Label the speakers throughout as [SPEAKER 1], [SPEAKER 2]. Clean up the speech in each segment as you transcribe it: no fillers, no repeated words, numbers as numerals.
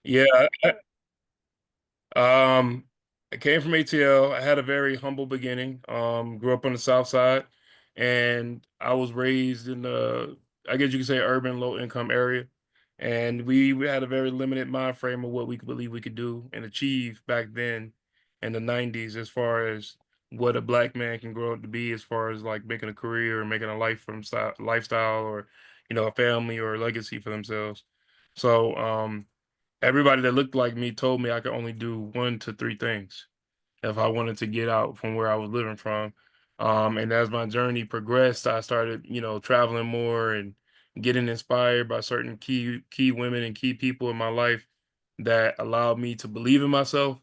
[SPEAKER 1] Yeah, um, I came from ATL. I had a very humble beginning. Grew up on the South Side, and I was raised in the, I guess you could say, urban, low income area. And we had a very limited mind frame of what we could believe we could do and achieve back then in the 90s, as far as what a black man can grow up to be, as far as like making a career or making a life from lifestyle, or a family or a legacy for themselves. So, everybody that looked like me told me I could only do one to three things if I wanted to get out from where I was living from. And as my journey progressed, I started, traveling more and getting inspired by certain key women and key people in my life that allowed me to believe in myself,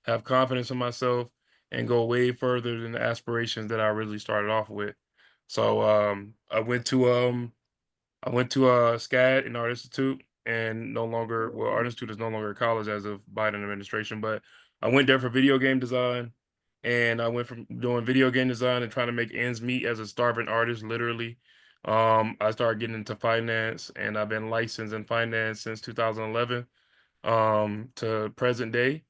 [SPEAKER 1] have confidence in myself, and go way further than the aspirations that I really started off with. So I went to SCAD and Art Institute, and no longer, well, Art Institute is no longer a college as of Biden administration, but I went there for video game design, and I went from doing video game design and trying to make ends meet as a starving artist, literally. I started getting into finance, and I've been licensed in finance since 2011, to present day,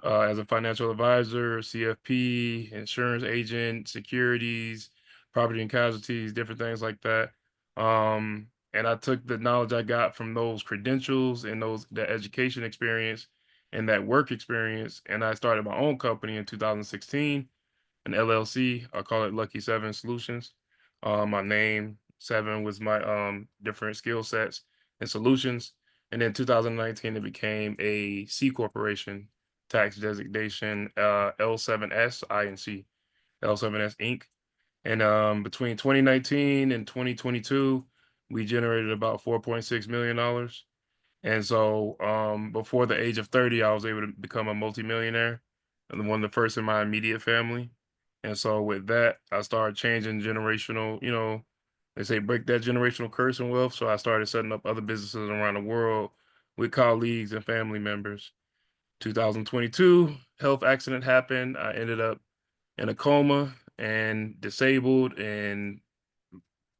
[SPEAKER 1] as a financial advisor, CFP, insurance agent, securities, property and casualties, different things like that. And I took the knowledge I got from those credentials and that education experience and that work experience, and I started my own company in 2016, an LLC. I call it Lucky Seven Solutions. My name seven was my different skill sets and solutions. And then 2019, it became a C corporation, tax designation L7S Inc. L7S Inc. And between 2019 and 2022, we generated about $4.6 million. And so, before the age of 30, I was able to become a multimillionaire, and one of the first in my immediate family. And so with that, I started changing generational, they say break that generational curse and wealth. So I started setting up other businesses around the world with colleagues and family members. 2022, health accident happened. I ended up in a coma and disabled and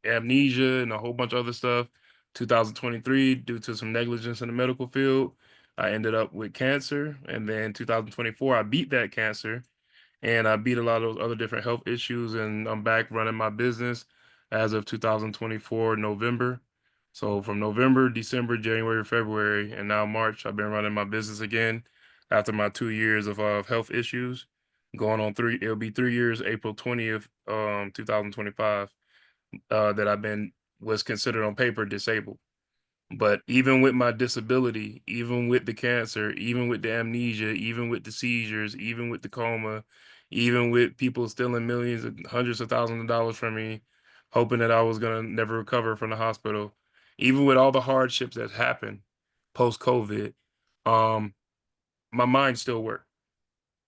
[SPEAKER 1] amnesia and a whole bunch of other stuff. 2023, due to some negligence in the medical field, I ended up with cancer. And then 2024, I beat that cancer, and I beat a lot of those other different health issues. And I'm back running my business as of 2024, November. So from November, December, January, February, and now March, I've been running my business again after my 2 years of health issues. Going on three, it'll be 3 years, April 20th, 2025, that was considered on paper disabled. But even with my disability, even with the cancer, even with the amnesia, even with the seizures, even with the coma, even with people stealing millions and hundreds of thousands of dollars from me, hoping that I was gonna never recover from the hospital, even with all the hardships that happened post COVID, um, my mind still worked,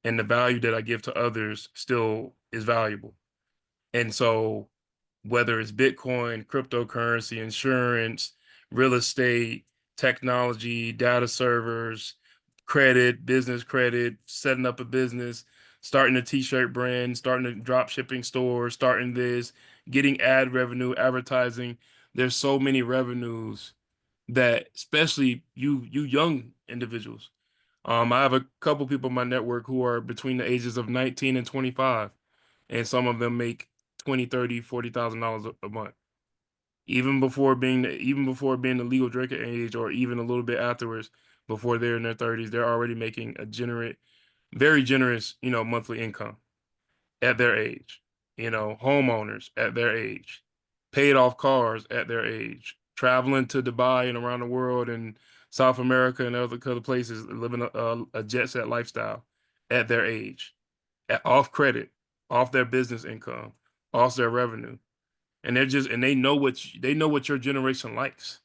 [SPEAKER 1] and the value that I give to others still is valuable. And so, whether it's Bitcoin, cryptocurrency, insurance, real estate, technology, data servers, credit, business credit, setting up a business, starting a t-shirt brand, starting a drop shipping store, starting this, getting ad revenue, advertising. There's so many revenues that, especially you young individuals. I have a couple people in my network who are between the ages of 19 and 25, and some of them make 20, 30, $40,000 a month. Even before being the legal drinking age, or even a little bit afterwards, before they're in their 30s, they're already making a very generous, monthly income at their age. Homeowners at their age, paid off cars at their age, traveling to Dubai and around the world and South America and other places, living a jet set lifestyle at their age, off credit, off their business income, off their revenue. And they know what your generation likes.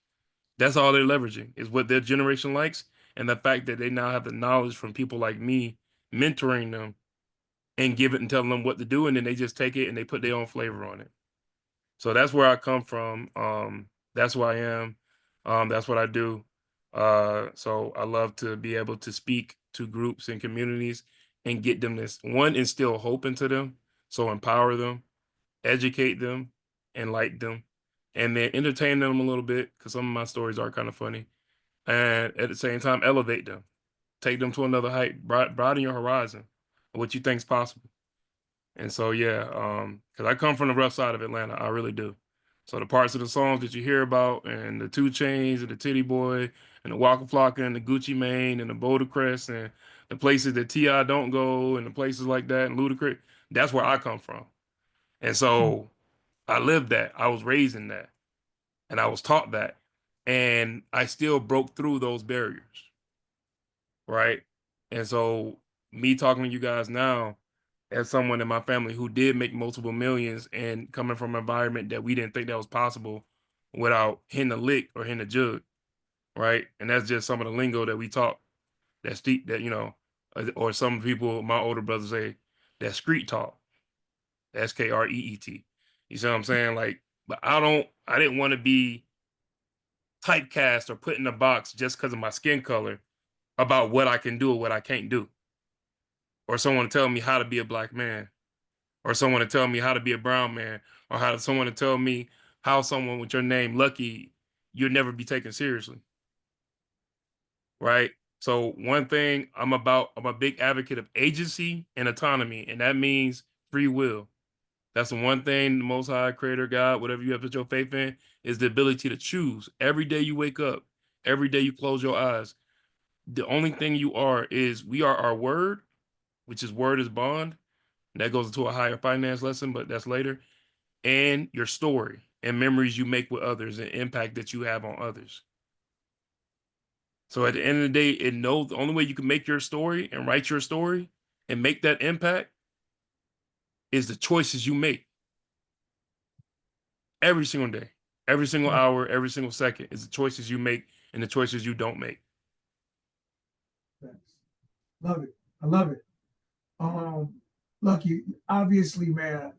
[SPEAKER 1] That's all they're leveraging, is what their generation likes, and the fact that they now have the knowledge from people like me mentoring them and give it and telling them what to do, and then they just take it and they put their own flavor on it. So that's where I come from. That's who I am. That's what I do. So I love to be able to speak to groups and communities and get them this one, instill hope into them, so empower them, educate them, enlighten them, and then entertain them a little bit, because some of my stories are kind of funny. and at the same time elevate them, take them to another height, broaden your horizon of what you think is possible. And so yeah, because I come from the rough side of Atlanta, I really do. So the parts of the songs that you hear about, and the Two Chains, and the Titty Boy, and the Waka Flocka, and the Gucci Mane, and the Boulder Crest, and the places that Ti don't go, and the places like that, and Ludacris, that's where I come from. And so I lived that. I was raised in that, and I was taught that, and I still broke through those barriers, right? And so me talking to you guys now, as someone in my family who did make multiple millions and coming from an environment that we didn't think that was possible without hitting a lick or hitting a jug, right? And that's just some of the lingo that we talk. That's deep, that or some people, my older brothers say, that street talk, SKREET. You see what I'm saying? Like, but I didn't want to be typecast or put in a box just because of my skin color about what I can do or what I can't do, or someone to tell me how to be a black man, or someone to tell me how to be a brown man, or someone to tell me how someone with your name, Lucky, you'll never be taken seriously, right? So one thing I'm a big advocate of agency and autonomy, and that means free will. That's the one thing the Most High Creator, God, whatever you have put your faith in, is the ability to choose. Every day you wake up, every day you close your eyes, the only thing you are is we are our word, which is word is bond. And that goes into a higher finance lesson, but that's later. And your story and memories you make with others and impact that you have on others. So at the end of the day, the only way you can make your story and write your story and make that impact is the choices you make every single day, every single
[SPEAKER 2] Right.
[SPEAKER 1] hour, every single second is the choices you make and the choices you don't make.
[SPEAKER 2] Thanks. Love it. I love it. Um, Lucky, obviously, man,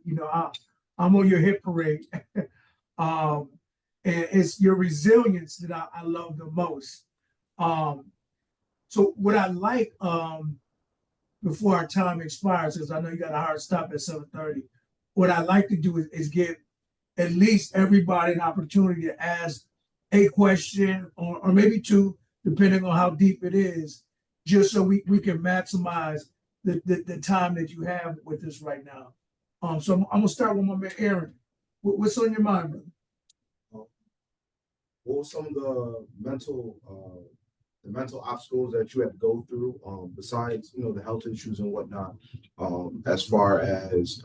[SPEAKER 2] I'm on your hit parade. um, and it's your resilience that I love the most. Um, so what I like, before our time expires, because I know you got a hard stop at 7:30, what I like to do is give at least everybody an opportunity to ask a question or maybe two, depending on how deep it is, just so we can maximize the time that you have with us right now. So I'm gonna start with my man Aaron. What's on your mind, brother?
[SPEAKER 3] Uh, what were some of the mental obstacles that you had to go through, besides the health issues and whatnot, as far as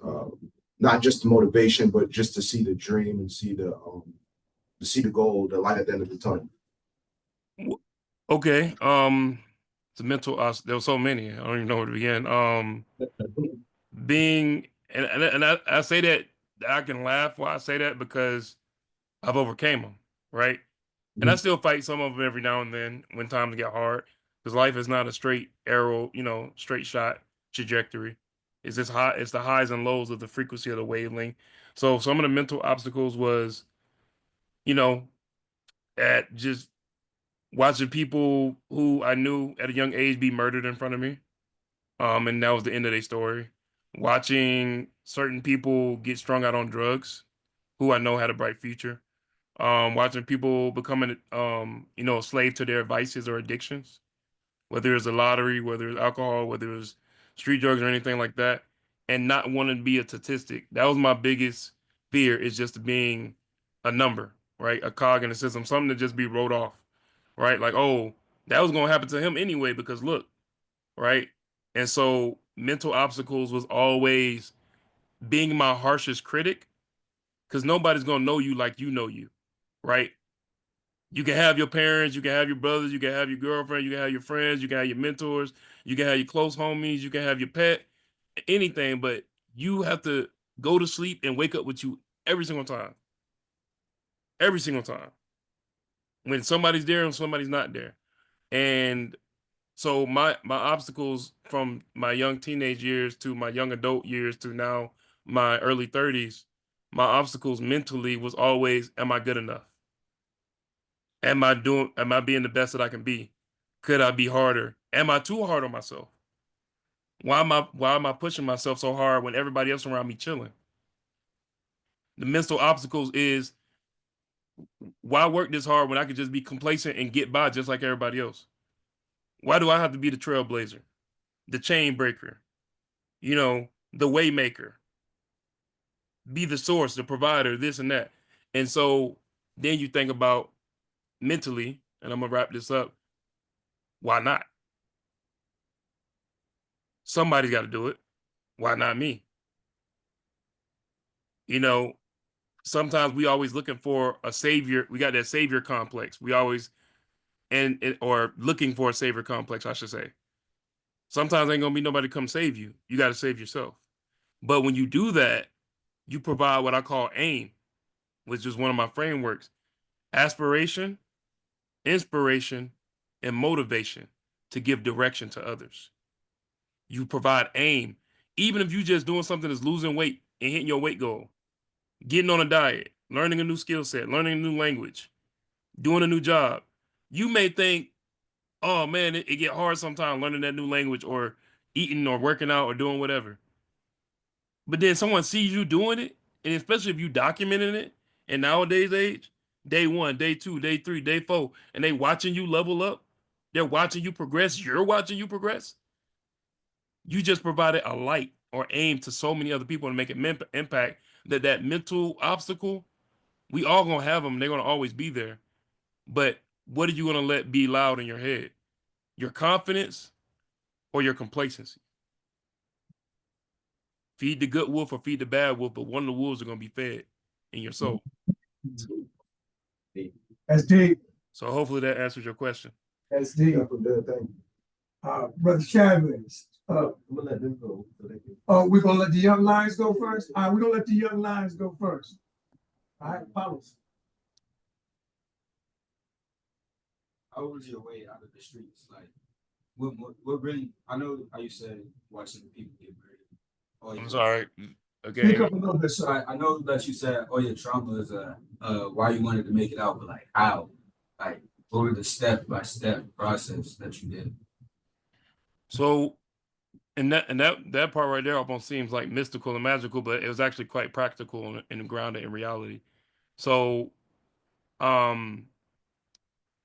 [SPEAKER 3] not just the motivation, but just to see the dream and see the goal, the light at the end of the tunnel.
[SPEAKER 1] Okay. It's a mental, there were so many. I don't even know where to begin. Being, and I say that I can laugh while I say that because I've overcame them, right? And I
[SPEAKER 3] Mhm.
[SPEAKER 1] still fight some of them every now and then when times get hard, because life is not a straight arrow, straight shot trajectory. It's just high. It's the highs and lows of the frequency of the wavelength. So some of the mental obstacles was, you know, at just watching people who I knew at a young age be murdered in front of me. And that was the end of their story. Watching certain people get strung out on drugs, who I know had a bright future. Watching people becoming, a slave to their vices or addictions, whether it's a lottery, whether it's alcohol, whether it's street drugs or anything like that, and not wanting to be a statistic. That was my biggest fear, is just being a number, right? A cog in the system, something to just be wrote off, right? Like, oh, that was going to happen to him anyway, because look, right? And so mental obstacles was always being my harshest critic, because nobody's going to know you like you know you, right? You can have your parents, you can have your brothers, you can have your girlfriend, you can have your friends, you can have your mentors, you can have your close homies, you can have your pet, anything, but you have to go to sleep and wake up with you every single time. Every single time. When somebody's there and somebody's not there. And so my obstacles from my young teenage years to my young adult years to now my early 30s, my obstacles mentally was always, am I good enough? Am I being the best that I can be? Could I be harder? Am I too hard on myself? Why am I pushing myself so hard when everybody else around me chilling? The mental obstacles is Why work this hard when I could just be complacent and get by just like everybody else? Why do I have to be the trailblazer, the chain breaker, the way maker, be the source, the provider, this and that? And so then you think about mentally, and I'm gonna wrap this up. Why not? Somebody's got to do it. Why not me? You know, sometimes we always looking for a savior. We got that savior complex. We always or looking for a savior complex, I should say. Sometimes ain't gonna be nobody to come save you. You got to save yourself. But when you do that, you provide what I call AIM, which is one of my frameworks: aspiration, inspiration, and motivation to give direction to others. You provide AIM, even if you just doing something that's losing weight and hitting your weight goal, getting on a diet, learning a new skill set, learning a new language, doing a new job. You may think, oh man, it get hard sometimes learning that new language or eating or working out or doing whatever. But then someone sees you doing it, and especially if you documenting it, in nowadays age, day one, day two, day three, day four, and they watching you level up, they're watching you progress, you're watching you progress. You just provided a light or aim to so many other people to make an impact that mental obstacle, we all gonna have them. They're gonna always be there. But what are you gonna let be loud in your head? Your confidence or your complacency? Feed the good wolf or feed the bad wolf, but one of the wolves are gonna be fed in your soul.
[SPEAKER 2] That's deep.
[SPEAKER 1] So hopefully that answers your question.
[SPEAKER 2] That's deep.
[SPEAKER 3] Thank
[SPEAKER 2] Brother Chavez,
[SPEAKER 3] I'm gonna let them go.
[SPEAKER 2] we're gonna let the young lions go first. All right, we're gonna let the young lions go first. All right, Paulos.
[SPEAKER 4] How was your way out of the streets? Like, what really? I know how you said watching the people get murdered.
[SPEAKER 1] I'm sorry.
[SPEAKER 2] Speak
[SPEAKER 1] Okay.
[SPEAKER 2] up a little bit, sir.
[SPEAKER 4] I know that you said all your trauma is why you wanted to make it out, but like how? Like, what were the step by step process that you did?
[SPEAKER 1] So and that part right there almost seems like mystical and magical, but it was actually quite practical and grounded in reality. So um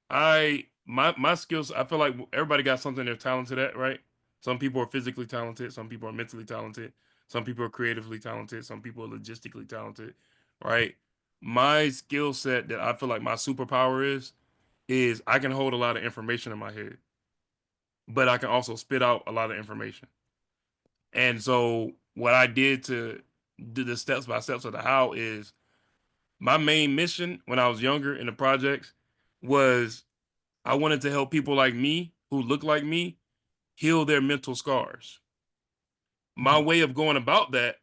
[SPEAKER 1] my skills, I feel like everybody got something they're talented at, right? Some people are physically talented, some people are mentally talented, some people are creatively talented, some people are logistically talented, right? My skill set that I feel like my superpower is I can hold a lot of information in my head, but I can also spit out a lot of information. And so what I did to do the steps by steps of the how is my main mission when I was younger in the projects was I wanted to help people like me who look like me heal their mental scars. My way of going about that,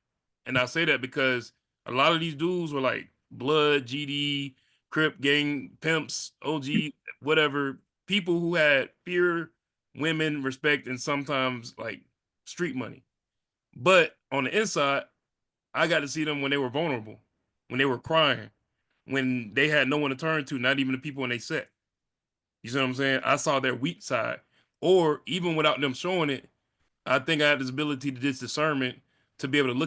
[SPEAKER 1] and I say that because a lot of these dudes were like blood, GD, Crip gang, pimps, OG, whatever, people who had fear, women, respect, and sometimes like street money. But on the inside, I got to see them when they were vulnerable, when they were crying, when they had no one to turn to, not even the people in they set. You see what I'm saying? I saw their weak side. Or even without them showing it, I think I have this ability to this discernment to be able to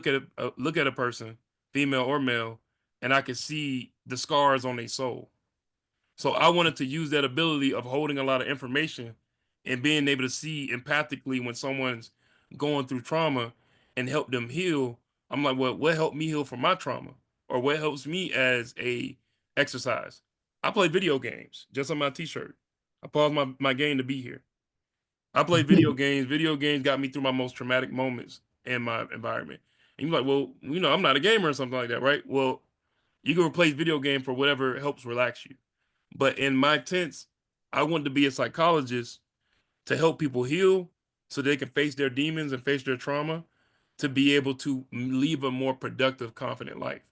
[SPEAKER 1] look at a person, female or male, and I can see the scars on their soul. So I wanted to use that ability of holding a lot of information and being able to see empathically when someone's going through trauma and help them heal. I'm like, well, what helped me heal from my trauma? Or what helps me as a exercise? I play video games just on my t-shirt. I paused my game to be here. I play video games. Video games got me through my most traumatic moments in my environment. And you're like, well, I'm not a gamer or something like that, right? Well, you can replace video game for whatever helps relax you. But in my tense, I wanted to be a psychologist to help people heal so they can face their demons and face their trauma to be able to live a more productive, confident life.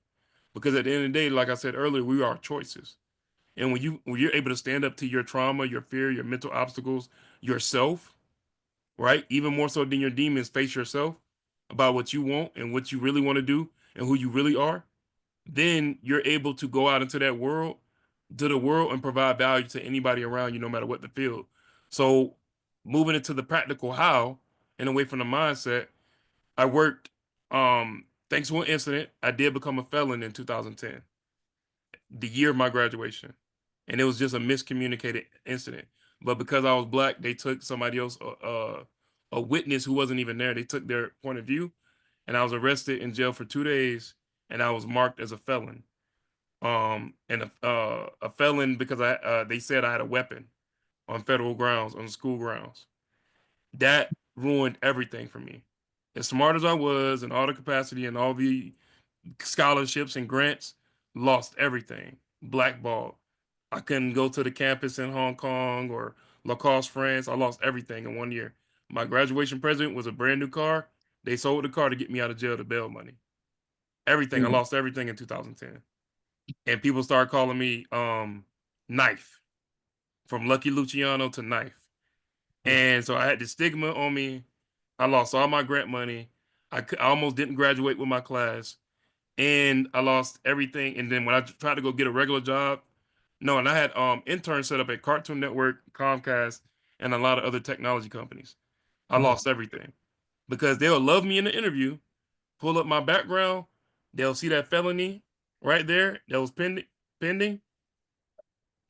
[SPEAKER 1] Because at the end of the day, like I said earlier, we are choices. And when you're able to stand up to your trauma, your fear, your mental obstacles, yourself, right? Even more so than your demons, face yourself about what you want and what you really want to do and who you really are, then you're able to go out into that world, to the world, and provide value to anybody around you, no matter what the field. So, moving into the practical how and away from the mindset, I worked. Thanks to an incident, I did become a felon in 2010. the year of my graduation, and it was just a miscommunicated incident. But because I was black, they took somebody else, a witness who wasn't even there. They took their point of view, and I was arrested in jail for 2 days, and I was marked as a felon. And a felon because they said I had a weapon on federal grounds, on school grounds. That ruined everything for me. As smart as I was, and all the capacity and all the scholarships and grants, lost everything. Blackballed. I couldn't go to the campus in Hong Kong or Lacoste, France. I lost everything in 1 year. My graduation present was a brand new car. They sold the car to get me out of jail to bail money. Everything. I lost everything in 2010. And people started calling me Knife, from Lucky Luciano to Knife. And so I had the stigma on me. I lost all my grant money. I almost didn't graduate with my class, and I lost everything. And then when I tried to go get a regular job, no, and I had interns set up at Cartoon Network, Comcast, and a lot of other technology companies. I lost everything because they'll love me in the interview, pull up my background, they'll see that felony right there that was pending.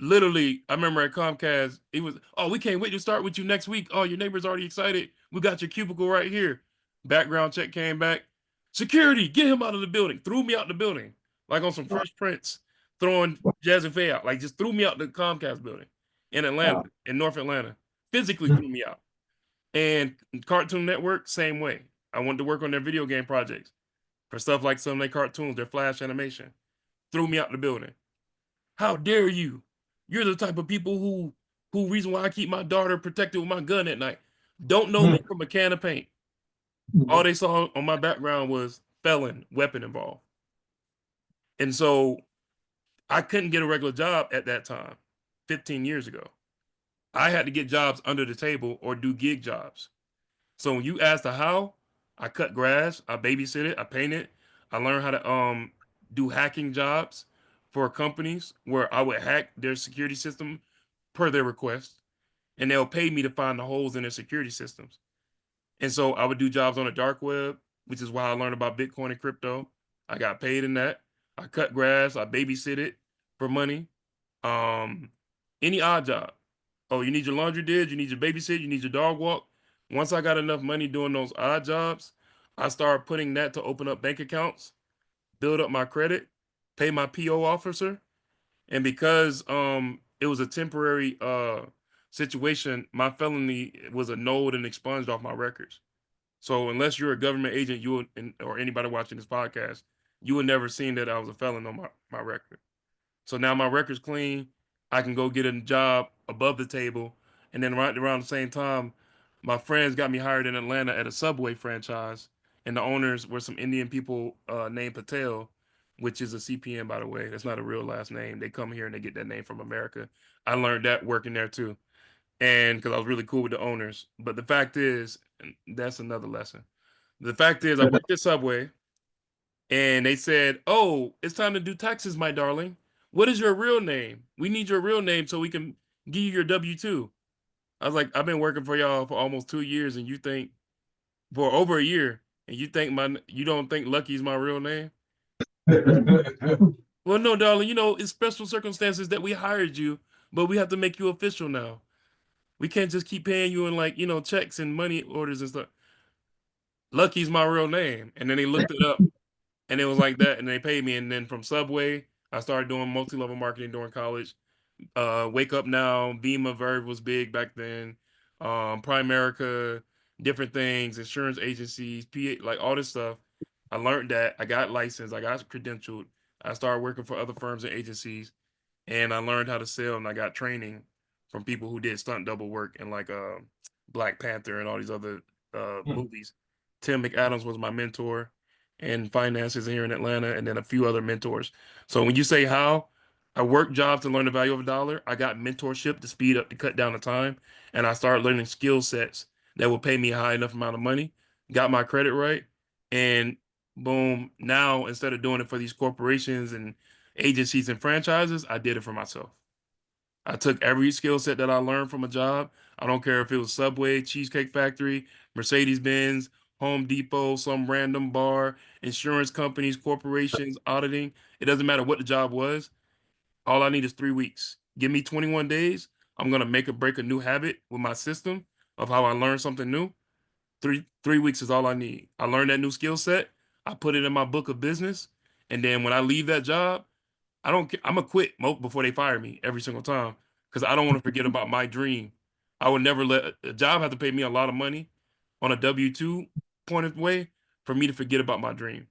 [SPEAKER 1] Literally, I remember at Comcast, it was, oh, we can't wait to start with you next week. Oh, your neighbor's already excited. We got your cubicle right here. Background check came back. Security, get him out of the building. Threw me out the building, like on some Fresh Prince, throwing Jazzy Faye out. Like just threw me out the Comcast building in Atlanta, in North Atlanta. Physically threw me out. And Cartoon Network, same way. I wanted to work on their video game projects for stuff like some of their cartoons, their flash animation. Threw me out the building. How dare you? You're the type of people who reason why I keep my daughter protected with my gun at night. Don't know me from a can of paint. All they saw on my background was felon, weapon involved. And so I couldn't get a regular job at that time, 15 years ago. I had to get jobs under the table or do gig jobs. So when you ask the how, I cut grass, I babysit it, I paint it. I learned how to do hacking jobs for companies where I would hack their security system per their request, and they'll pay me to find the holes in their security systems. And so I would do jobs on the dark web, which is why I learned about Bitcoin and crypto. I got paid in that. I cut grass, I babysit it for money. Um, any odd job. Oh, you need your laundry did, you need your babysit, you need your dog walk. Once I got enough money doing those odd jobs, I started putting that to open up bank accounts, build up my credit, pay my PO officer. And because it was a temporary situation, my felony was annulled and expunged off my records. So unless you're a government agent, you would, or anybody watching this podcast, you would never seen that I was a felon on my record. So now my record's clean. I can go get a job above the table. And then right around the same time, my friends got me hired in Atlanta at a Subway franchise. And the owners were some Indian people named Patel, which is a CPN, by the way. That's not a real last name. They come here and they get that name from America. I learned that working there too. And because I was really cool with the owners. But the fact is, and that's another lesson. The fact is, I worked at Subway and they said, "Oh, it's time to do taxes, my darling. What is your real name? We need your real name so we can give you your W-2." I was like, "I've been working for y'all for almost 2 years, and you think for over a year, and you don't think Lucky is my real name?" Well, no, darling. It's special circumstances that we hired you, but we have to make you official now. We can't just keep paying you in like checks and money orders and stuff. Lucky's my real name, and then they looked it up. And it was like that, and they paid me. And then from Subway, I started doing multi-level marketing during college. Wake Up Now, Vima Verve was big back then. Primerica, different things, insurance agencies, PA, like all this stuff. I learned that. I got licensed. I got credentialed. I started working for other firms and agencies, and I learned how to sell. And I got training from people who did stunt double work in like Black Panther and all these other movies. Tim McAdams was my mentor in finances here in Atlanta, and then a few other mentors. So when you say how, I worked jobs to learn the value of a dollar. I got mentorship to speed up to cut down the time, and I started learning skill sets that would pay me a high enough amount of money. Got my credit right, and boom! Now instead of doing it for these corporations and agencies and franchises, I did it for myself. I took every skill set that I learned from a job. I don't care if it was Subway, Cheesecake Factory, Mercedes Benz, Home Depot, some random bar, insurance companies, corporations, auditing. It doesn't matter what the job was. All I need is 3 weeks. Give me 21 days. I'm gonna make or break a new habit with my system of how I learn something new. Three weeks is all I need. I learned that new skill set. I put it in my book of business, and then when I leave that job, I don't. I'm gonna quit before they fire me every single time because I don't want to forget about my dream. I would never let a job have to pay me a lot of money on a W-2 point of way for me to forget about my dream.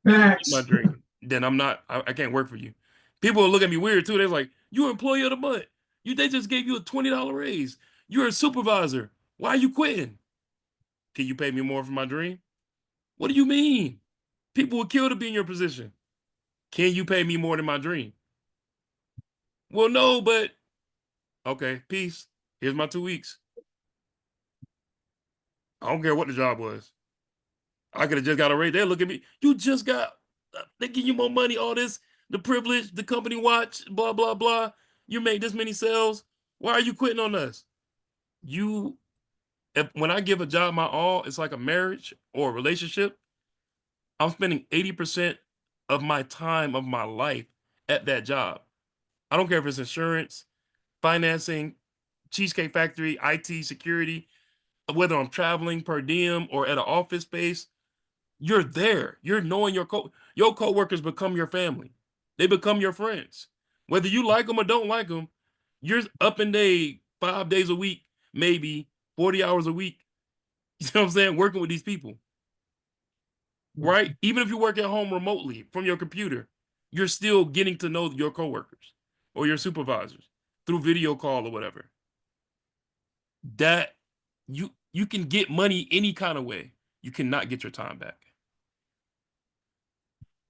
[SPEAKER 1] My
[SPEAKER 2] Facts.
[SPEAKER 1] dream. Then I'm not. I can't work for you. People will look at me weird too. They're like, "You're employee of the month. They just gave you a $20 raise. You're a supervisor. Why are you quitting? Can you pay me more for my dream? What do you mean? People would kill to be in your position. Can you pay me more than my dream? Well, no, but okay, peace. Here's my 2 weeks. I don't care what the job was. I could have just got a raise. They look at me. You just got. They give you more money. All this, the privilege, the company watch, blah blah blah. You make this many sales. Why are you quitting on us? You, when I give a job my all, it's like a marriage or a relationship. I'm spending 80% of my time of my life at that job. I don't care if it's insurance, financing, Cheesecake Factory, IT, security, whether I'm traveling per diem or at an office space, you're there. You're knowing your coworkers become your family. They become your friends. Whether you like them or don't like them, you're up in day 5 days a week, maybe 40 hours a week. You know what I'm saying? Working with these people, right? Even if you work at home remotely from your computer, you're still getting to know your coworkers or your supervisors through video call or whatever. That you can get money any kind of way. You cannot get your time back.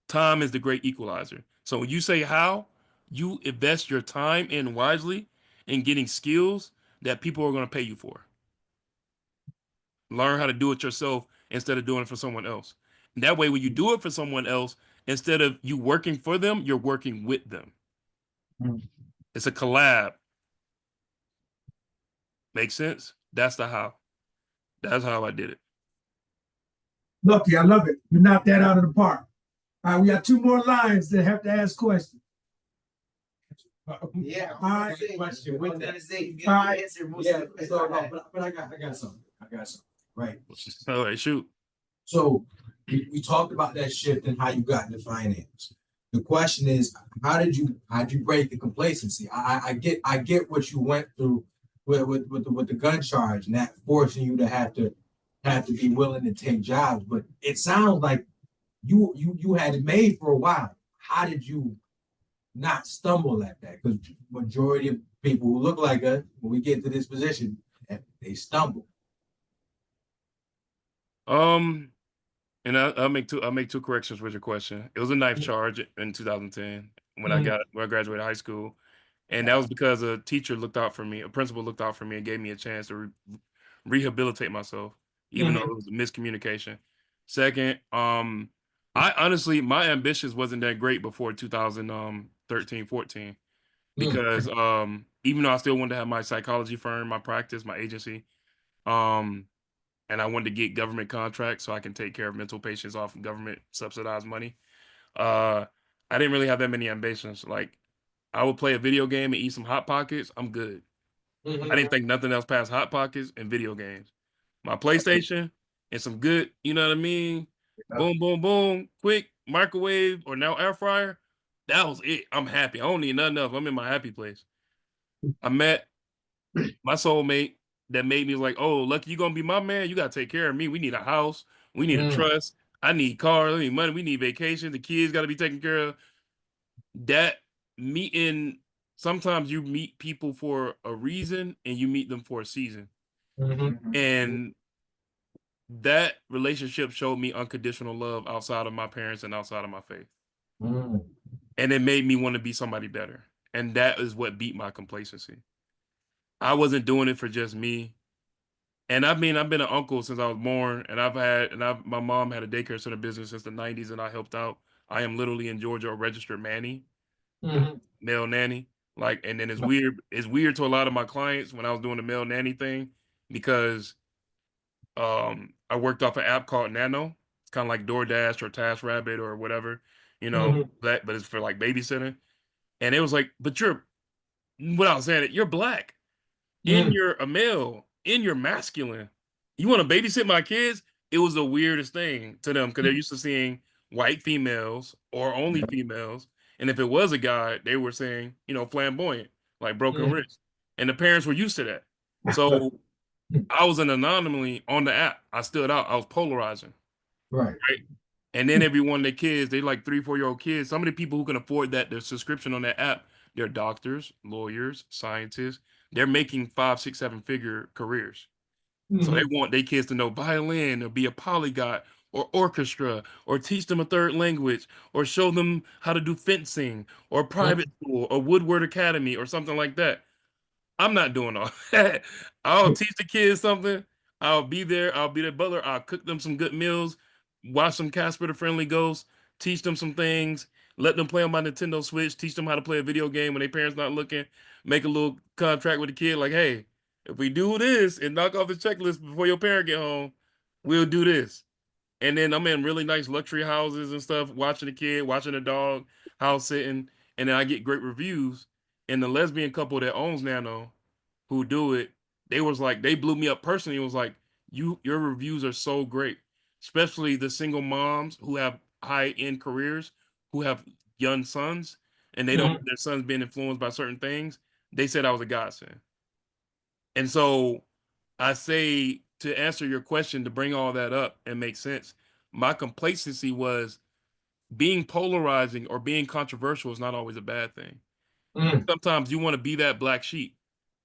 [SPEAKER 1] Time is the great equalizer. So when you say how, you invest your time in wisely in getting skills that people are going to pay you for. Learn how to do it yourself instead of doing it for someone else. And that way, when you do it for someone else, instead of you working for them, you're working with them. It's a collab. Make sense? That's the how. That's how I did it.
[SPEAKER 2] Lucky, I love it. You knocked that out of the park. All right, we got two more lines that have to ask questions.
[SPEAKER 5] Yeah,
[SPEAKER 2] All right.
[SPEAKER 5] question with that.
[SPEAKER 2] All right.
[SPEAKER 5] Yeah, so, but I got something. Right.
[SPEAKER 1] All right, shoot.
[SPEAKER 5] So we talked about that shift and how you got into finance. The question is, how'd you break the complacency? I get what you went through with the gun charge and that forcing you to have to be willing to take jobs, but it sounds like you had it made for a while. How did you not stumble at that? Because majority of people who look like us, when we get to this position, they stumble.
[SPEAKER 1] Um, and I'll make two corrections with your question. It was a knife charge in 2010 when I graduated high school, and that was because a teacher looked out for me, a principal looked out for me, and gave me a chance to rehabilitate myself, even though it was a miscommunication. Second, I honestly my ambitions wasn't that great before 2013, 14, because even though I still wanted to have my psychology firm, my practice, my agency, um and I wanted to get government contracts so I can take care of mental patients off of government subsidized money. Uh, I didn't really have that many ambitions. Like I would play a video game and eat some hot pockets. I'm good. I didn't think nothing else past hot pockets and video games. My PlayStation and some good, you know what I mean? Boom, boom, boom, quick microwave or now air fryer. That was it. I'm happy. I don't need nothing else. I'm in my happy place. I met my soulmate that made me like, oh, Lucky, you gonna be my man. You gotta take care of me. We need a house. We need a trust. I need cars. I need money. We need vacation. The kids gotta be taken care of. That meeting. Sometimes you meet people for a reason, and you meet them for a season. And that relationship showed me unconditional love outside of my parents and outside of my faith. And it made me want to be somebody better. And that is what beat my complacency. I wasn't doing it for just me. And I mean, I've been an uncle since I was born, and my mom had a daycare center business since the 90s, and I helped out. I am literally in Georgia a registered nanny, male nanny. Like, and then it's weird to a lot of my clients when I was doing the male nanny thing because I worked off an app called Nano. It's kind of like DoorDash or TaskRabbit or whatever, but it's for like babysitting. And it was like, but without saying it, you're black and
[SPEAKER 2] Mm,
[SPEAKER 1] you're a male and you're masculine. You want to babysit my kids? It was the weirdest thing to them because they're used to seeing white females or only females. And if it was a guy, they were saying, flamboyant, like broken
[SPEAKER 2] mm.
[SPEAKER 1] wrist. And the parents were used to that. So I was an anomaly on the app. I stood out. I was polarizing.
[SPEAKER 5] Right.
[SPEAKER 1] Right. And then every one of their kids, they like 3, 4 year old kids. Some of the people who can afford that, their subscription on that app, they're doctors, lawyers, scientists. They're making 5, 6, 7 figure careers. So they
[SPEAKER 2] Mhm.
[SPEAKER 1] want their kids to know violin or be a polyglot or orchestra or teach them a third language or show them how to do fencing or private school or Woodward Academy or something like that. I'm not doing all that. I'll teach the kids something. I'll be there. I'll be their butler. I'll cook them some good meals, watch some Casper the Friendly Ghost, teach them some things, let them play on my Nintendo Switch, teach them how to play a video game when their parents not looking, make a little contract with the kid like, hey, if we do this and knock off the checklist before your parent get home, we'll do this. And then I'm in really nice luxury houses and stuff, watching the kid, watching the dog, house sitting, and then I get great reviews. And the lesbian couple that owns Nano, who do it, they was like, they blew me up personally. It was like, your reviews are so great, especially the single moms who have high end careers, who have young sons, and they don't
[SPEAKER 2] Mhm.
[SPEAKER 1] want their sons being influenced by certain things. They said I was a godsend. And so I say to answer your question, to bring all that up and make sense, my complacency was being polarizing or being controversial is not always a bad thing.
[SPEAKER 2] Mm.
[SPEAKER 1] Sometimes you want to be that black sheep.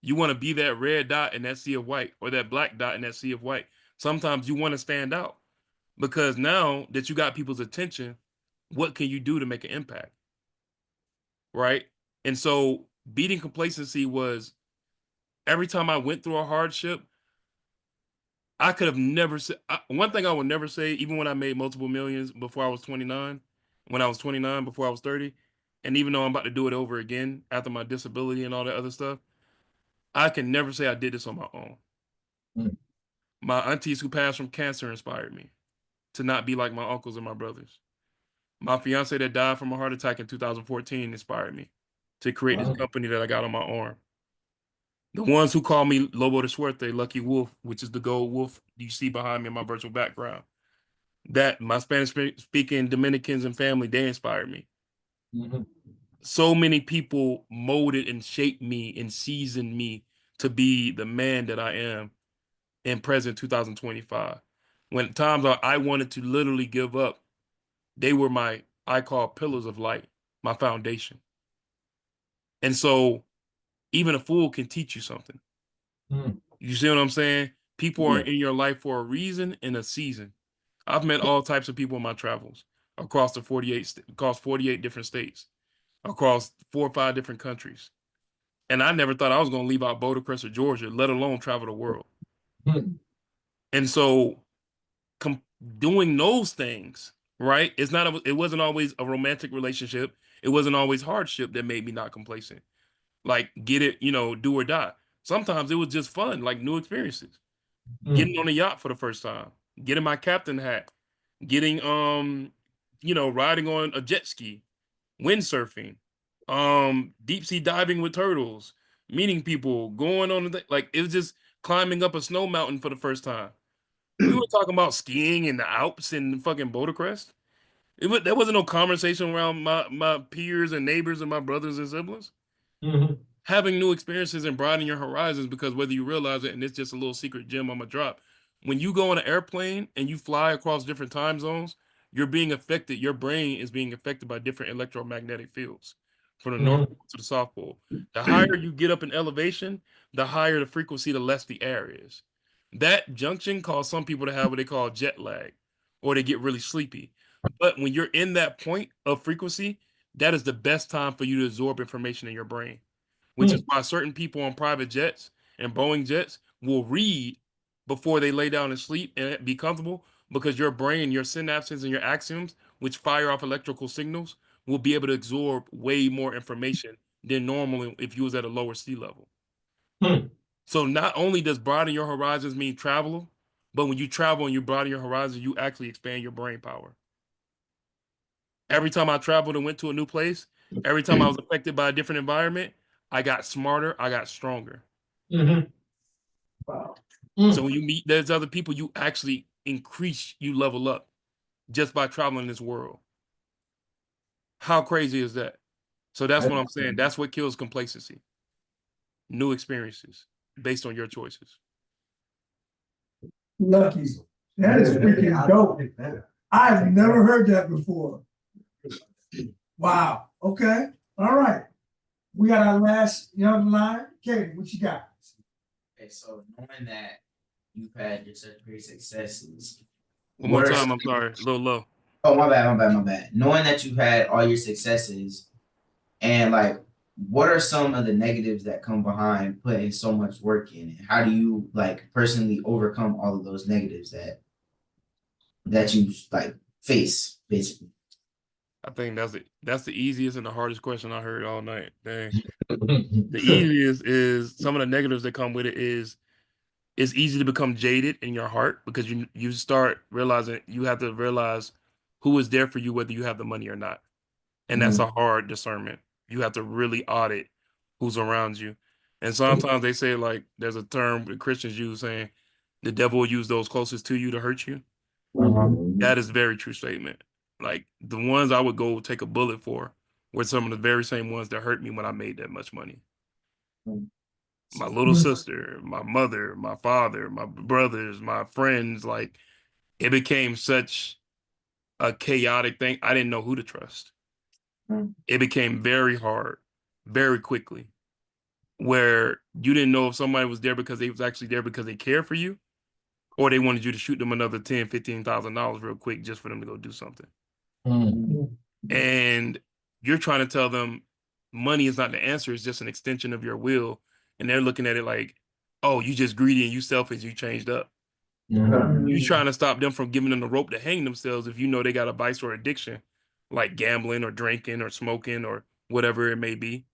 [SPEAKER 1] You want to be that red dot in that sea of white or that black dot in that sea of white. Sometimes you want to stand out because now that you got people's attention, what can you do to make an impact? Right. And so beating complacency was every time I went through a hardship, I could have never said one thing I would never say, even when I made multiple millions before I was 29, when I was 29, before I was 30, and even though I'm about to do it over again after my disability and all that other stuff, I can never say I did this on my own.
[SPEAKER 5] Mm.
[SPEAKER 1] My aunties who passed from cancer inspired me to not be like my uncles and my brothers. My fiance that died from a heart attack in 2014 inspired me to create this
[SPEAKER 5] Wow.
[SPEAKER 1] company that I got on my arm. The ones who call me Lobo de Suerte, Lucky Wolf, which is the gold wolf you see behind me in my virtual background. That my Spanish speaking Dominicans and family, they inspired me.
[SPEAKER 5] Mhm.
[SPEAKER 1] So many people molded and shaped me and seasoned me to be the man that I am in present 2025. When times I wanted to literally give up, they were my, I call pillars of light, my foundation. And so even a fool can teach you something.
[SPEAKER 5] Mm.
[SPEAKER 1] You see what I'm saying? People are
[SPEAKER 5] Yeah.
[SPEAKER 1] in your life for a reason and a season. I've met all types of people in my travels across the 48 different states, across 4 or 5 different countries. And I never thought I was going to leave out Boulder Crest or Georgia, let alone travel the world.
[SPEAKER 5] Mm.
[SPEAKER 1] And so com- doing those things, right? It wasn't always a romantic relationship. It wasn't always hardship that made me not complacent. Like get it, do or die. Sometimes it was just fun, like new experiences.
[SPEAKER 5] Mm.
[SPEAKER 1] Getting on a yacht for the first time, getting my captain hat, getting riding on a jet ski, windsurfing, deep sea diving with turtles, meeting people, going on like it was just climbing up a snow mountain for the first time. We were talking about skiing in the Alps and fucking Boulder Crest. There wasn't no conversation around my peers and neighbors and my brothers and siblings.
[SPEAKER 5] Mhm.
[SPEAKER 1] Having new experiences and broadening your horizons, because whether you realize it, and it's just a little secret gem I'm gonna drop, when you go on an airplane and you fly across different time zones, you're being affected. Your brain is being affected by different electromagnetic fields from the North
[SPEAKER 5] Mhm.
[SPEAKER 1] Pole to the South Pole. The higher you get up in elevation, the higher the frequency, the less the air is. That junction causes some people to have what they call jet lag, or they get really sleepy. But when you're in that point of frequency, that is the best time for you to absorb information in your brain, which is
[SPEAKER 5] Mm.
[SPEAKER 1] why certain people on private jets and Boeing jets will read before they lay down and sleep and be comfortable, because your brain, your synapses and your axons, which fire off electrical signals, will be able to absorb way more information than normally if you was at a lower sea level.
[SPEAKER 5] Mm.
[SPEAKER 1] So not only does broaden your horizons mean travel, but when you travel and you broaden your horizons, you actually expand your brain power. Every time I traveled and went to a new place, Every time I was affected by a different environment, I got smarter, I got stronger.
[SPEAKER 2] Wow.
[SPEAKER 1] So when you meet there's other people, you actually increase, you level up just by traveling this world. How crazy is that? So that's what I'm saying. That's what kills complacency. New experiences based on your choices.
[SPEAKER 2] Lucky. That is freaking dope. I've never heard that before. Wow. Okay. All right. We got our last young line. Katie, what you got?
[SPEAKER 6] Okay, so knowing that you've had your such great successes,
[SPEAKER 1] One more
[SPEAKER 6] what are
[SPEAKER 1] time, I'm sorry, a little low.
[SPEAKER 6] oh my bad. Knowing that you've had all your successes and like what are some of the negatives that come behind putting so much work in it? How do you like personally overcome all of those negatives that you like face basically?
[SPEAKER 1] I think that's the easiest and the hardest question I heard all night. Dang. The easiest is some of the negatives that come with it is it's easy to become jaded in your heart because you start realizing you have to realize who is there for you whether you have the money or not. And that's a hard discernment. You have to really audit who's around you. And sometimes they say like there's a term that Christians use saying the devil will use those closest to you to hurt you. That is a very true statement. Like the ones I would go take a bullet for were some of the very same ones that hurt me when I made that much money. My little sister, my mother, my father, my brothers, my friends, like it became such a chaotic thing. I didn't know who to trust. It became very hard, very quickly, where you didn't know if somebody was there because they was actually there because they care for you, or they wanted you to shoot them another $10,000, $15,000 real quick just for them to go do something. And you're trying to tell them money is not the answer, it's just an extension of your will. And they're looking at it like, oh, you just greedy and you selfish, you changed up. You're trying to stop them from giving them the rope to hang themselves if you know they got a vice or addiction, like gambling or drinking or smoking or whatever it may be.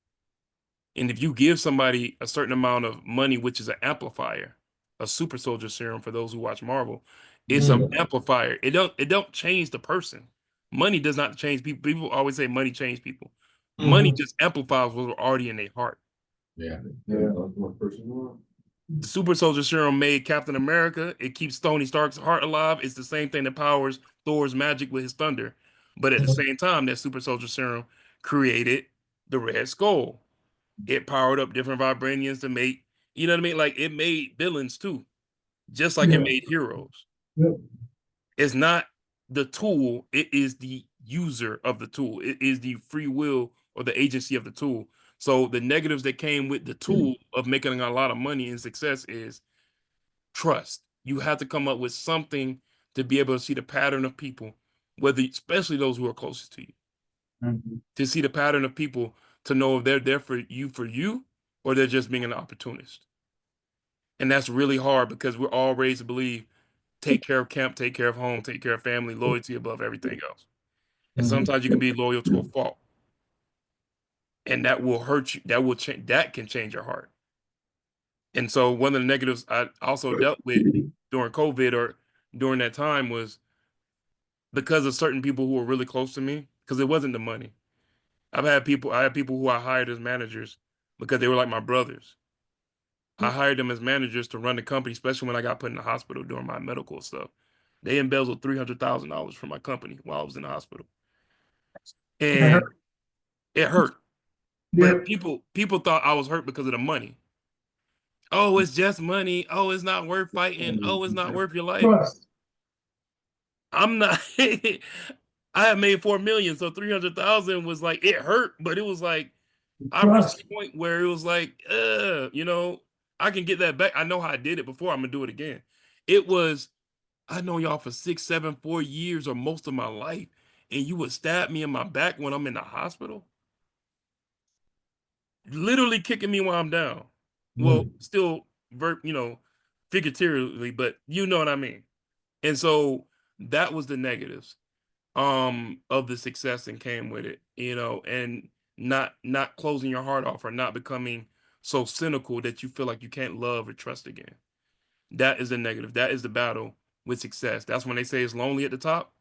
[SPEAKER 1] And if you give somebody a certain amount of money, which is an amplifier, a super soldier serum for those who watch Marvel, it's an amplifier. It don't change the person. Money does not change people. People always say money change people. Money just amplifies what's already in their heart.
[SPEAKER 3] Yeah.
[SPEAKER 1] The super soldier serum made Captain America. It keeps Tony Stark's heart alive. It's the same thing that powers Thor's magic with his thunder. But at the same time, that super soldier serum created the Red Skull. It powered up different vibraniums to make, you know what I mean? Like it made villains too, just like it made heroes. It's not the tool, it is the user of the tool. It is the free will or the agency of the tool. So the negatives that came with the tool of making a lot of money and success is trust. You have to come up with something to be able to see the pattern of people, whether especially those who are closest to you, to see the pattern of people to know if they're there for you or they're just being an opportunist. And that's really hard because we're all raised to believe take care of camp, take care of home, take care of family, loyalty above everything else. And sometimes you can be loyal to a fault. And that will hurt you. That will change that can change your heart. And so one of the negatives I also dealt with during COVID or during that time was because of certain people who were really close to me, because it wasn't the money. I had people who I hired as managers because they were like my brothers. I hired them as managers to run the company, especially when I got put in the hospital during my medical stuff. They embezzled $300,000 from my company while I was in the hospital, and it hurt. But
[SPEAKER 2] Yep.
[SPEAKER 1] people thought I was hurt because of the money. Oh, it's just money. Oh, it's not worth fighting. Oh, it's not worth your life.
[SPEAKER 2] Trust.
[SPEAKER 1] I'm not. I had made 4 million, so 300,000 was like it hurt, but it was like I reached
[SPEAKER 2] Trust.
[SPEAKER 1] a point where it was like, I can get that back. I know how I did it before. I'm gonna do it again. It was, I know y'all for 6, 7, 4 years or most of my life, and you would stab me in my back when I'm in the hospital, literally kicking me while I'm down. Well, still, figuratively, but you know what I mean. And so that was the negatives of the success and came with it, and not closing your heart off or not becoming so cynical that you feel like you can't love or trust again. That is the negative. That is the battle with success. That's when they say it's lonely at the top.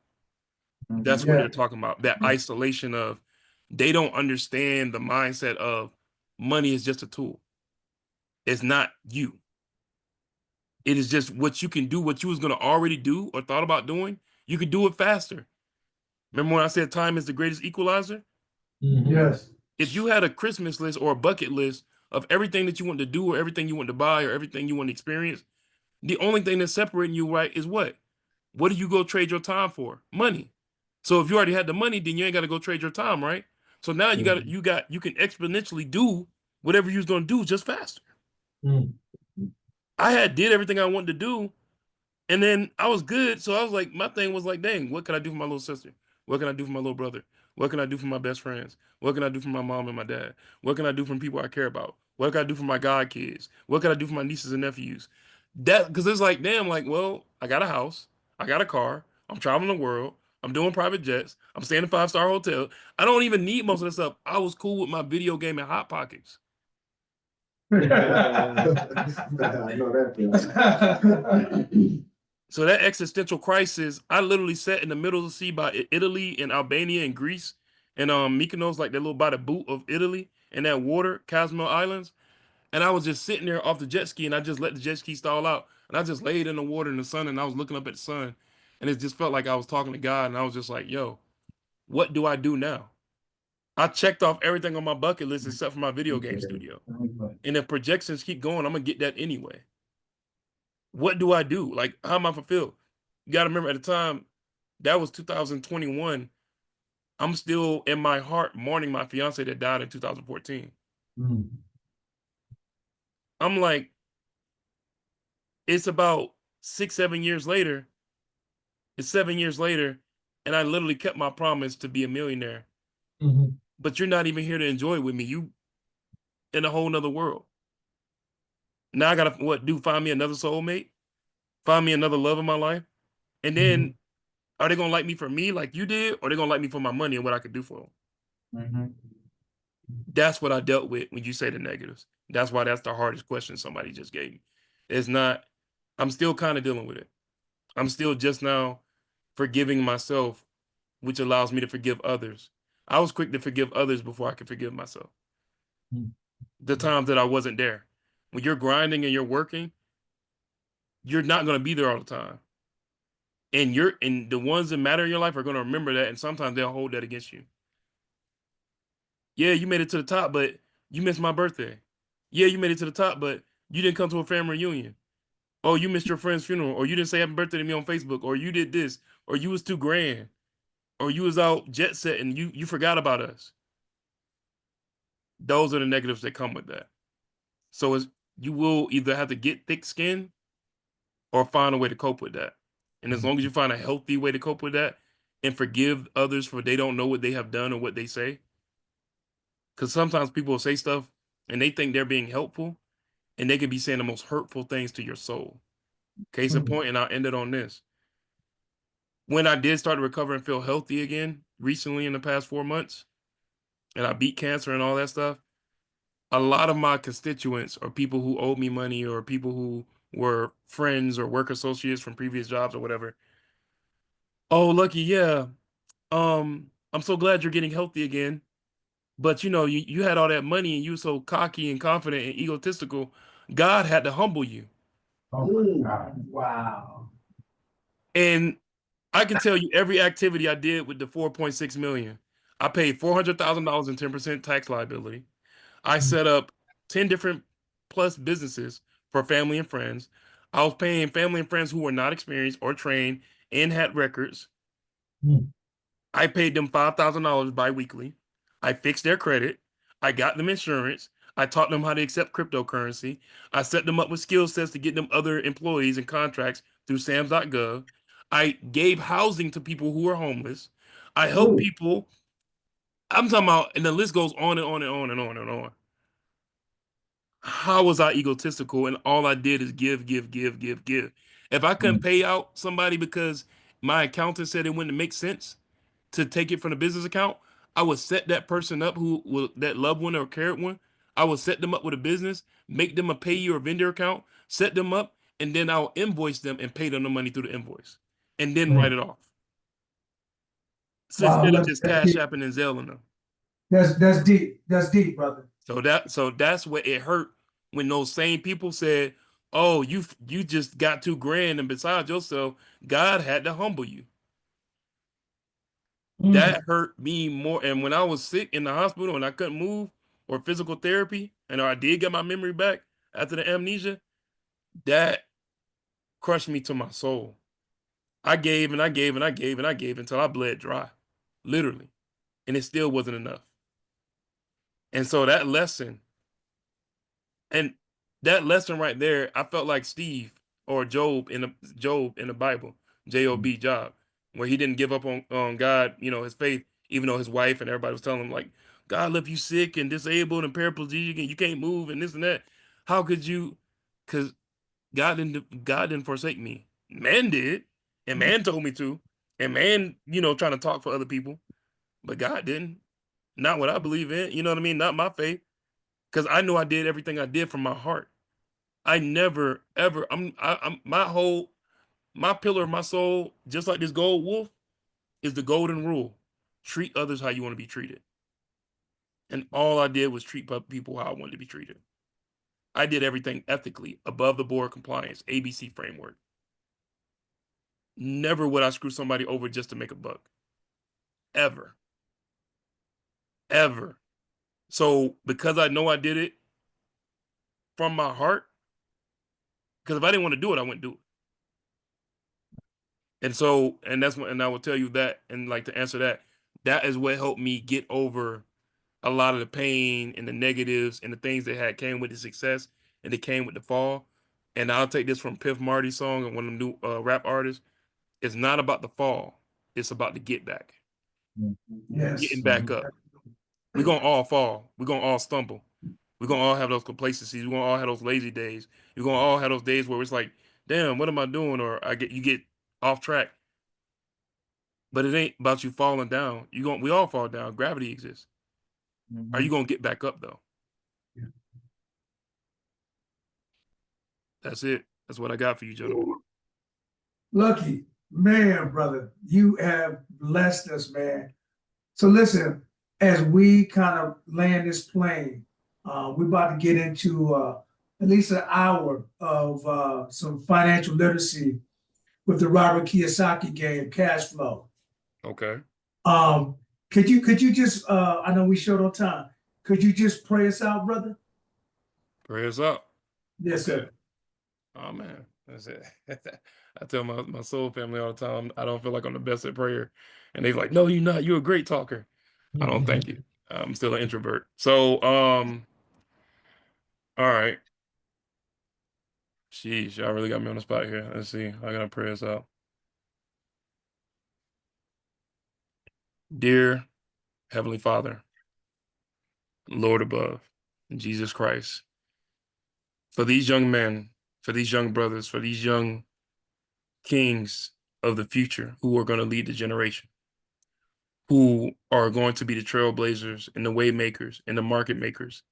[SPEAKER 1] That's what
[SPEAKER 2] Yeah.
[SPEAKER 1] they're talking about. That isolation of They don't understand the mindset of money is just a tool. It's not you. It is just what you can do, what you was going to already do or thought about doing. You can do it faster. Remember when I said time is the greatest equalizer?
[SPEAKER 2] Yes.
[SPEAKER 1] If you had a Christmas list or a bucket list of everything that you want to do or everything you want to buy or everything you want to experience, the only thing that's separating you, right, is what? What do you go trade your time for? Money. So if you already had the money, then you ain't got to go trade your time, right? So now you can exponentially do whatever you was gonna do just faster. I had did everything I wanted to do, and then I was good. So I was like, my thing was like, dang, what can I do for my little sister? What can I do for my little brother? What can I do for my best friends? What can I do for my mom and my dad? What can I do for people I care about? What can I do for my god kids? What can I do for my nieces and nephews? That because it's like, damn, like, well, I got a house, I got a car, I'm traveling the world, I'm doing private jets, I'm staying in 5-star hotel. I don't even need most of this stuff. I was cool with my video game and hot pockets.
[SPEAKER 3] I know that.
[SPEAKER 1] So that existential crisis, I literally sat in the middle of the sea by Italy and Albania and Greece and Mykonos, like that little by the boot of Italy and that water, Cosmo Islands. And I was just sitting there off the jet ski and I just let the jet ski stall out. And I just laid in the water in the sun and I was looking up at the sun. And it just felt like I was talking to God. And I was just like, yo, what do I do now? I checked off everything on my bucket list except for my video game studio. And if projections keep going, I'm going to get that anyway. What do I do? Like, how am I fulfilled? You got to remember at the time, that was 2021. I'm still in my heart mourning my fiance that died in 2014. I'm like, it's about 6-7 years later. It's 7 years later, and I literally kept my promise to be a millionaire. But you're not even here to enjoy it with me. You in a whole nother world. Now I gotta find me another soulmate, find me another love in my life, and then are they gonna like me for me like you did, or are they gonna like me for my money and what I could do for them? That's what I dealt with when you say the negatives. That's why that's the hardest question somebody just gave me. It's not. I'm still kind of dealing with it. I'm still just now forgiving myself, which allows me to forgive others. I was quick to forgive others before I could forgive myself. The times that I wasn't there. When you're grinding and you're working, you're not going to be there all the time. And the ones that matter in your life are going to remember that, and sometimes they'll hold that against you. Yeah, you made it to the top, but you missed my birthday. Yeah, you made it to the top, but you didn't come to a family reunion. Oh, you missed your friend's funeral, or you didn't say happy birthday to me on Facebook, or you did this, or you was too grand, or you was out jet set and you forgot about us. Those are the negatives that come with that. So you will either have to get thick skin or find a way to cope with that. And as long as you find a healthy way to cope with that and forgive others for they don't know what they have done or what they say. Because sometimes people will say stuff and they think they're being helpful and they can be saying the most hurtful things to your soul. Case in point, and I'll end it on this. When I did start to recover and feel healthy again recently in the past 4 months, and I beat cancer and all that stuff, a lot of my constituents or people who owed me money or people who were friends or work associates from previous jobs or whatever. Oh, Lucky, yeah. I'm so glad you're getting healthy again. But you had all that money and you were so cocky and confident and egotistical. God had to humble you.
[SPEAKER 2] Oh my God. Wow.
[SPEAKER 1] And I can tell you every activity I did with the 4.6 million. I paid $400,000 in 10% tax liability. I set up 10 different plus businesses for family and friends. I was paying family and friends who were not experienced or trained and had records. I paid them $5,000 biweekly. I fixed their credit. I got them insurance. I taught them how to accept cryptocurrency. I set them up with skill sets to get them other employees and contracts through SAMS.gov. I gave housing to people who were homeless. I helped people. I'm talking about, and the list goes on and on and on and on and on. How was I egotistical? And all I did is give, give, give, give, give. If I couldn't pay out somebody because my accountant said it wouldn't make sense to take it from the business account, I would set that person up that loved one or cared one. I would set them up with a business, make them a payee or vendor account, set them up, and then I'll invoice them and pay them the money through the invoice, and then write it off. So
[SPEAKER 2] Wow,
[SPEAKER 1] instead of
[SPEAKER 2] look,
[SPEAKER 1] just cash apping and Zelling them.
[SPEAKER 2] That's deep. That's deep, brother.
[SPEAKER 1] So that's what it hurt when those same people said, "Oh, you just got too grand, and besides yourself, God had to humble you."
[SPEAKER 2] Mm.
[SPEAKER 1] That hurt me more. And when I was sick in the hospital and I couldn't move or physical therapy, and I did get my memory back after the amnesia, that crushed me to my soul. I gave and I gave and I gave and I gave until I bled dry, literally, and it still wasn't enough. And so and that lesson right there, I felt like Steve or Job in the Bible, Job, where he didn't give up on God, his faith, even though his wife and everybody was telling him like, God left you sick and disabled and paraplegic and you can't move and this and that. How could you? Because God didn't forsake me. Man did, and man told me to, and man, trying to talk for other people, but God didn't. Not what I believe in. You know what I mean? Not my faith, because I know I did everything I did from my heart. I never ever. I'm my pillar of my soul, just like this gold wolf, is the golden rule: treat others how you want to be treated. And all I did was treat people how I wanted to be treated. I did everything ethically, above the board compliance, ABC framework. Never would I screw somebody over just to make a buck. Ever. Ever. So because I know I did it from my heart, because if I didn't want to do it, I wouldn't do it. And that's what, and I will tell you that, and like to answer that, that is what helped me get over a lot of the pain and the negatives and the things that had came with the success and they came with the fall. And I'll take this from Piff Marty's song and one of the new rap artists. It's not about the fall. It's about the get back,
[SPEAKER 2] Yes.
[SPEAKER 1] getting back up. We're gonna all fall. We're gonna all stumble. We're gonna all have those complacencies. We're gonna all have those lazy days. We're gonna all have those days where it's like, damn, what am I doing? Or you get off track. But it ain't about you falling down. We all fall down. Gravity exists. Are you gonna get back up though? That's it. That's what I got for you, gentlemen.
[SPEAKER 2] Lucky, man, brother, you have blessed us, man. So listen, as we kind of land this plane, we're about to get into at least an hour of some financial literacy with the Robert Kiyosaki game, cash flow.
[SPEAKER 1] Okay.
[SPEAKER 2] Um, could you just I know we short on time. Could you just pray us out, brother?
[SPEAKER 1] Prayers up.
[SPEAKER 2] Yes,
[SPEAKER 1] Okay.
[SPEAKER 2] sir.
[SPEAKER 1] Oh man, that's it. I tell my soul family all the time, I don't feel like I'm the best at prayer, and they're like, "No, you're not. You're a great talker." I don't thank you. I'm still an introvert. So, all right. Sheesh, y'all really got me on the spot here. Let's see. I gotta pray us out. Dear Heavenly Father, Lord above, Jesus Christ, for these young men, for these young brothers, for these young kings of the future who are going to lead the generation, who are going to be the trailblazers and the way makers and the market makers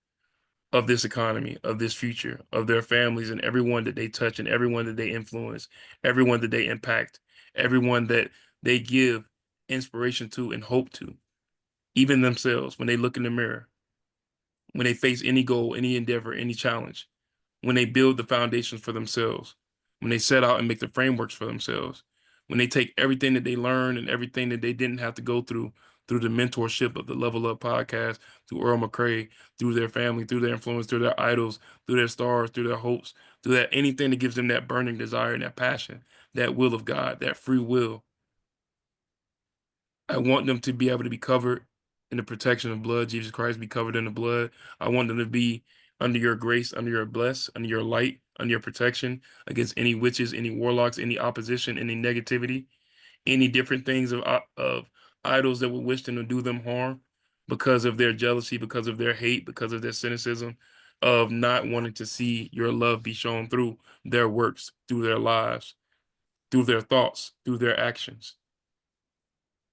[SPEAKER 1] of this economy, of this future, of their families and everyone that they touch and everyone that they influence, everyone that they impact, everyone that they give inspiration to and hope to, even themselves when they look in the mirror, when they face any goal, any endeavor, any challenge, when they build the foundations for themselves, when they set out and make the frameworks for themselves, when they take everything that they learned and everything that they didn't have to go through the mentorship of the Level Up podcast, through Earl McCrae, through their family, through their influence, through their idols, through their stars, through their hopes, through that anything that gives them that burning desire and that passion, that will of God, that free will. I want them to be able to be covered in the protection of blood, Jesus Christ, be covered in the blood. I want them to be under your grace, under your bless, under your light, under your protection against any witches, any warlocks, any opposition, any negativity, any different things of idols that would wish them to do them harm because of their jealousy, because of their hate, because of their cynicism, of not wanting to see your love be shown through their works, through their lives, through their thoughts, through their actions.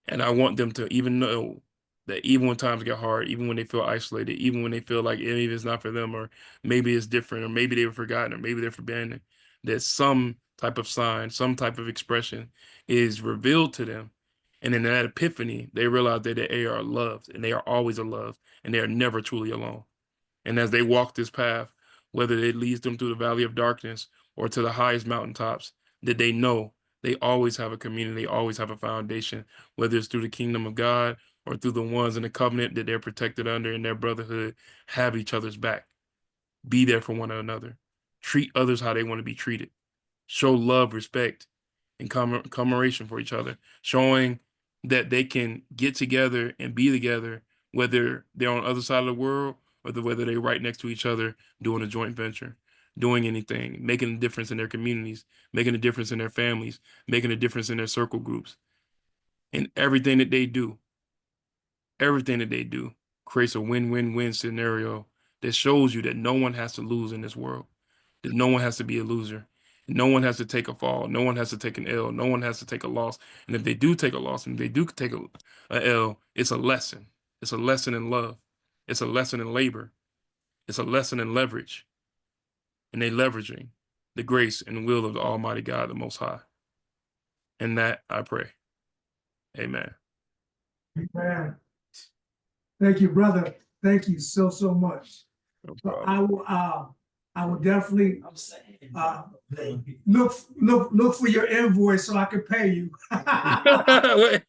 [SPEAKER 1] And I want them to even know that even when times get hard, even when they feel isolated, even when they feel like maybe it's not for them, or maybe it's different, or maybe they were forgotten, or maybe they're abandoned, that some type of sign, some type of expression is revealed to them. And in that epiphany, they realize that they are loved and they are always loved and they are never truly alone. And as they walk this path, whether it leads them through the valley of darkness or to the highest mountaintops, that they know they always have a community, they always have a foundation, whether it's through the kingdom of God or through the ones in the covenant that they're protected under in their brotherhood, have each other's back. Be there for one another. Treat others how they want to be treated. Show love, respect, and commemoration for each other, showing that they can get together and be together, whether they're on the other side of the world or whether they're right next to each other doing a joint venture, doing anything, making a difference in their communities, making a difference in their families, making a difference in their circle groups. And everything that they do creates a win-win-win scenario that shows you that no one has to lose in this world, that no one has to be a loser. No one has to take a fall. No one has to take an L. No one has to take a loss. And if they do take a loss and they do take a L, it's a lesson. It's a lesson in love. It's a lesson in labor. It's a lesson in leverage. And they leveraging the grace and will of the Almighty God, the Most High. And that I pray. Amen.
[SPEAKER 2] Amen. Thank you, brother. Thank you so much.
[SPEAKER 1] No
[SPEAKER 2] So
[SPEAKER 1] problem.
[SPEAKER 2] I will definitely look for your invoice so I can pay you.
[SPEAKER 1] Oh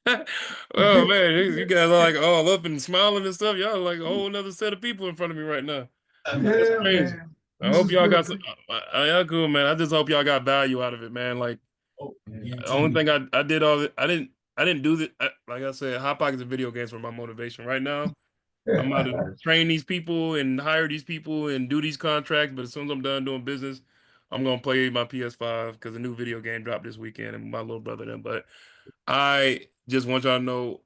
[SPEAKER 1] man, you guys are like all up and smiling and stuff. Y'all are like a whole nother set of people in front of me right now. That's
[SPEAKER 2] Yeah,
[SPEAKER 1] crazy.
[SPEAKER 2] man.
[SPEAKER 1] I
[SPEAKER 2] This
[SPEAKER 1] hope
[SPEAKER 2] is
[SPEAKER 1] y'all
[SPEAKER 2] good.
[SPEAKER 1] got some. Y'all cool, man. I just hope y'all got value out of it, man. Like the only thing I did all I didn't do that. Like I said, Hot Pockets and video games were my motivation. Right now, I'm about to train these people and hire these people and do these contracts. But as soon as I'm done doing business, I'm gonna play my PS5 because a new video game dropped this weekend and my little brother then. But I just want y'all to know.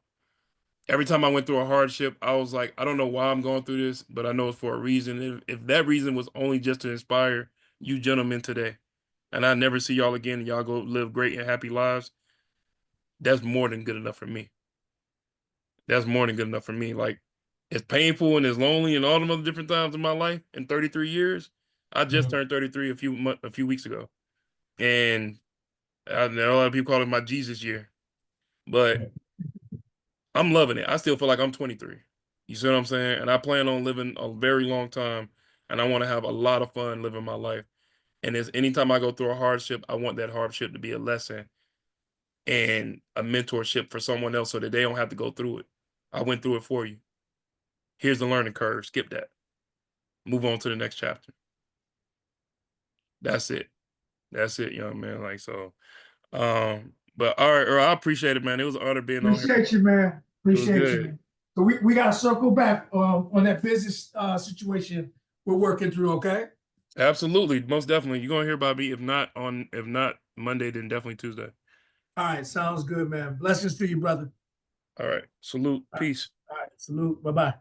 [SPEAKER 1] Every time I went through a hardship, I was like, I don't know why I'm going through this, but I know it's for a reason. If that reason was only just to inspire you gentlemen today, and I never see y'all again, and y'all go live great and happy lives, that's more than good enough for me. That's more than good enough for me. Like, it's painful and it's lonely and all them other different times in my life in 33 years. I just turned 33 a few weeks ago, and I know a lot of people call it my Jesus year, but I'm loving it. I still feel like I'm 23. You see what I'm saying? And I plan on living a very long time, and I want to have a lot of fun living my life. And as anytime I go through a hardship, I want that hardship to be a lesson and a mentorship for someone else so that they don't have to go through it. I went through it for you. Here's the learning curve. Skip that. Move on to the next chapter. That's it. That's it, young man. Like so. But all right, Earl, I appreciate it, man. It was an honor being on here.
[SPEAKER 2] Appreciate you, man.
[SPEAKER 1] It was
[SPEAKER 2] Appreciate you,
[SPEAKER 1] good.
[SPEAKER 2] man. So we got to circle back on that business situation we're working through. Okay.
[SPEAKER 1] Absolutely, most definitely. You're gonna hear about me. If not Monday, then definitely Tuesday.
[SPEAKER 2] All right. Sounds good, man. Blessings to you, brother.
[SPEAKER 1] All right. Salute. Peace.
[SPEAKER 2] All right. Salute. Bye bye.